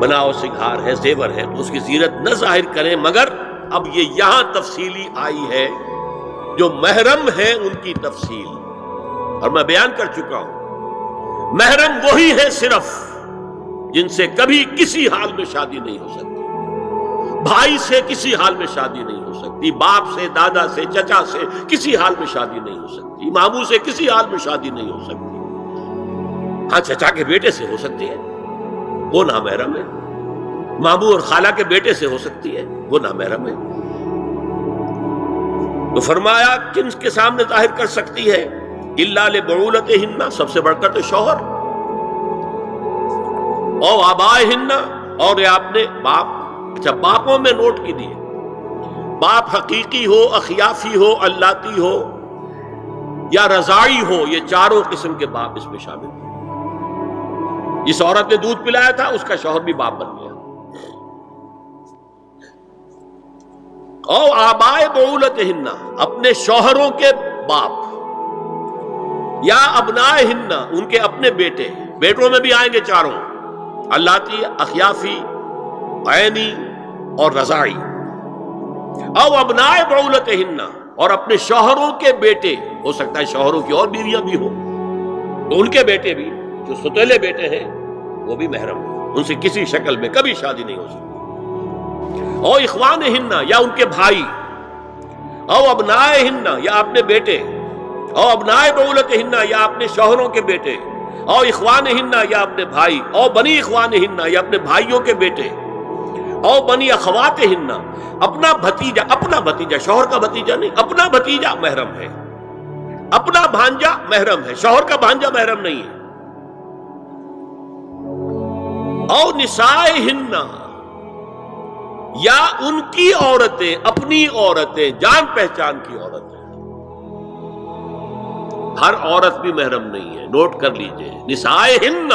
بناؤ سنگھار ہے، زیور ہے، تو اس کی زینت نہ ظاہر کریں، مگر اب یہ یہاں تفصیلی آئی ہے، جو محرم ہے ان کی تفصیل، اور میں بیان کر چکا ہوں محرم وہی ہے صرف جن سے کبھی کسی حال میں شادی نہیں ہو سکتی، بھائی سے کسی حال میں شادی نہیں ہو سکتی، باپ سے، دادا سے، چچا سے کسی حال میں شادی نہیں ہو سکتی، ماموں سے کسی حال میں شادی نہیں ہو سکتی۔ ہاں چچا کے بیٹے سے ہو سکتی ہے، وہ نامحرم ہے، ماموں اور خالہ کے بیٹے سے ہو سکتی ہے، وہ نامحرم ہے۔ تو فرمایا کن کے سامنے ظاہر کر سکتی ہے؟ الا لبعولتہن، سب سے بڑھ کر تو شوہر، او آبائہن، اور یہ آپ نے باپ، اچھا باپوں میں نوٹ کی دیے، باپ حقیقی ہو، اخیافی ہو، اللاتی ہو یا رضاعی ہو، یہ چاروں قسم کے باپ اس میں شامل ہیں۔ جس عورت نے دودھ پلایا تھا اس کا شوہر بھی باپ بن گیا۔ او آبائے بعولتہن، اپنے شوہروں کے باپ، یا ابنائہن، ان کے اپنے بیٹے، بیٹوں میں بھی آئیں گے چاروں، اللاتی، اخیافی، عینی اور رضاعی۔ او ابنائے بعولتہن، اور اپنے شوہروں کے بیٹے، ہو سکتا ہے شوہروں کی اور بیویاں بھی ہوں تو ان کے بیٹے بھی، جو ستیلے بیٹے ہیں وہ بھی محرم ہیں، ان سے کسی شکل میں کبھی شادی نہیں ہو سکتی۔ او اخوانہن، یا ان کے بھائی، او ابنائہن، یا اپنے بیٹے، او ابنائے بعولتہن، یا اپنے شوہروں کے بیٹے، او اخوانہن، یا اپنے بھائی، او بنی اخوانہن، یا اپنے بھائیوں کے بیٹے، او بنی اخواتہن، اپنا بھتیجا، اپنا بھتیجا شوہر کا بھتیجا نہیں، اپنا بھتیجا محرم ہے، اپنا بھانجا محرم ہے، شوہر کا بھانجا محرم نہیں ہے۔ او نسائہن، یا ان کی عورتیں، اپنی عورتیں، جان پہچان کی عورتیں، ہر عورت بھی محرم نہیں ہے، نوٹ کر لیجئے، نسائہن،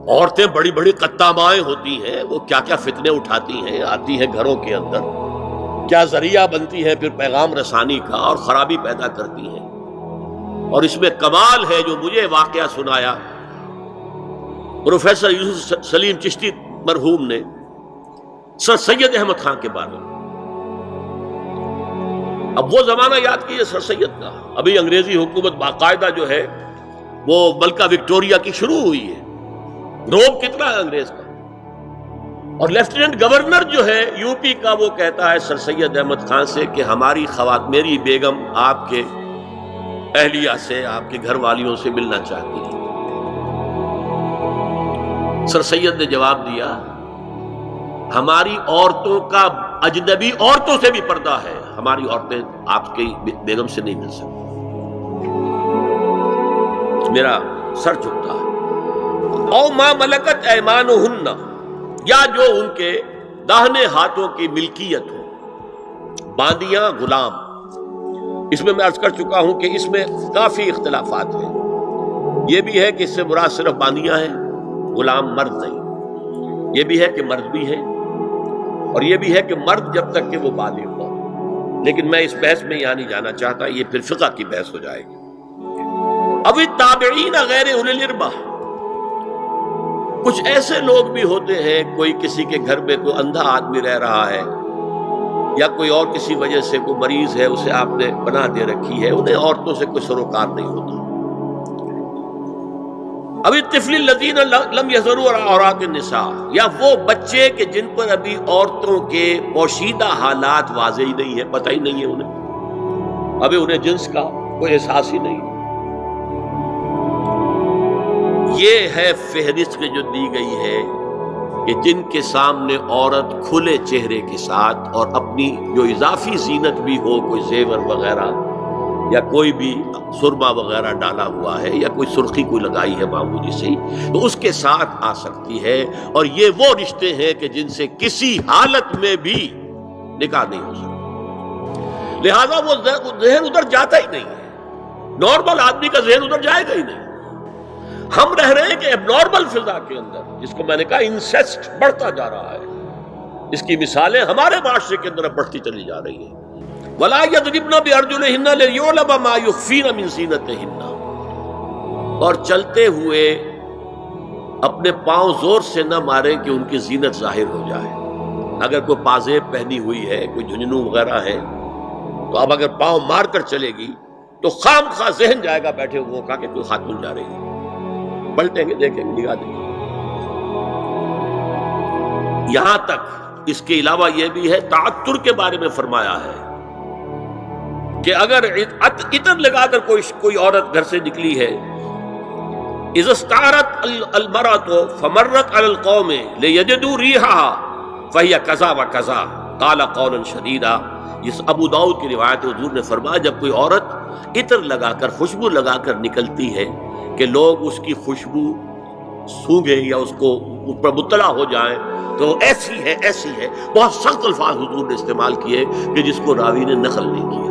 عورتیں بڑی بڑی قطامائیں ہوتی ہیں، وہ کیا کیا فتنے اٹھاتی ہیں، آتی ہیں گھروں کے اندر، کیا ذریعہ بنتی ہیں پھر پیغام رسانی کا، اور خرابی پیدا کرتی ہیں۔ اور اس میں کمال ہے جو مجھے واقعہ سنایا پروفیسر یوسف سلیم چشتی مرحوم نے سر سید احمد خان کے بارے میں۔ اب وہ زمانہ یاد کیجیے سر سید کا، ابھی انگریزی حکومت باقاعدہ جو ہے وہ ملکہ وکٹوریہ کی شروع ہوئی ہے، روب کتنا ہے انگریز کا، اور لیفٹیننٹ گورنر جو ہے یو پی کا وہ کہتا ہے سر سید احمد خان سے کہ ہماری میری بیگم آپ کے اہلیہ سے، آپ کے گھر والیوں سے ملنا چاہتی ہے۔ سر سید نے جواب دیا ہماری عورتوں کا اجنبی عورتوں سے بھی پردہ ہے، ہماری عورتیں آپ کی بیگم سے نہیں مل سکتی۔ میرا سر جھکتا ہے۔ او ما ملکت ایمانہن، یا جو ان کے داہنے ہاتھوں کی ملکیت ہو، باندیاں، غلام۔ اس میں عرض کر چکا ہوں کہ اس میں کافی اختلافات ہیں، یہ بھی ہے کہ اس سے مراد صرف باندیاں ہیں، غلام مرد نہیں، یہ بھی ہے کہ مرد بھی ہے، اور یہ بھی ہے کہ مرد جب تک کہ وہ بالغ ہو، لیکن میں اس بحث میں یہاں نہیں جانا چاہتا، یہ پھر فقہ کی بحث ہو جائے گی۔ اب التابعین غیر اولی الاربہ، کچھ ایسے لوگ بھی ہوتے ہیں، کوئی کسی کے گھر میں کوئی اندھا آدمی رہ رہا ہے، یا کوئی اور کسی وجہ سے کوئی مریض ہے، اسے آپ نے پناہ دے رکھی ہے، انہیں عورتوں سے کوئی سروکار نہیں ہوتا۔ اب الطفل الذین لم یظہروا عورات النساء، یا وہ بچے کہ جن پر ابھی عورتوں کے پوشیدہ حالات واضح ہی نہیں ہے، پتہ ہی نہیں ہے انہیں، ابھی انہیں جنس کا کوئی احساس ہی نہیں۔ یہ ہے فہرست جو دی گئی ہے کہ جن کے سامنے عورت کھلے چہرے کے ساتھ اور اپنی جو اضافی زینت بھی ہو، کوئی زیور وغیرہ یا کوئی بھی سرما وغیرہ ڈالا ہوا ہے، یا کوئی سرخی کوئی لگائی ہے معمولی سی، تو اس کے ساتھ آ سکتی ہے، اور یہ وہ رشتے ہیں کہ جن سے کسی حالت میں بھی نکاح نہیں ہو سکتا، لہذا وہ ذہن ادھر جاتا ہی نہیں ہے، نارمل آدمی کا ذہن ادھر جائے گا ہی نہیں۔ ہم رہ رہے ہیں کہ اب نارمل فضا کے اندر، جس کو میں نے کہا انسیسٹ بڑھتا جا رہا ہے، اس کی مثالیں ہمارے معاشرے کے اندر بڑھتی چلی جا رہی ہیں۔ وَلَا يَضْرِبْنَ بِأَرْجُلِهِنَّ لِيُعْلَمَ مَا يُخْفِينَ مِنْ زِينَتِهِنَّ، اور چلتے ہوئے اپنے پاؤں زور سے نہ مارے کہ ان کی زینت ظاہر ہو جائے. اگر کوئی پازیب پہنی ہوئی ہے، کوئی جھنجھنو وغیرہ ہے، تو اب اگر پاؤں مار کر چلے گی تو خام خواہ ذہن جائے گا بیٹھے ہوئے کا کہ کوئی خاتون جا رہی ہے، پلٹیں گے، دیکھیں گے، نگاہ دیں گے. یہاں تک اس کے علاوہ یہ بھی ہے، تعطر کے بارے میں فرمایا ہے کہ اگر عطر لگا کر کوئی عورت گھر سے نکلی ہے، اذا استعارت المرأة فمرت على القوم ليجدوا ريحها فهي كذا وكذا قال قولا شديدا. اس ابو داؤد کی روایت حضور نے فرمایا جب کوئی عورت عطر لگا کر، خوشبو لگا کر نکلتی ہے کہ لوگ اس کی خوشبو سونگیں یا اس پر مطلع ہو جائیں تو ایسی ہے، ایسی ہے. بہت سخت الفاظ حضور نے استعمال کیے کہ جس کو راوی نے نقل نہیں کیا.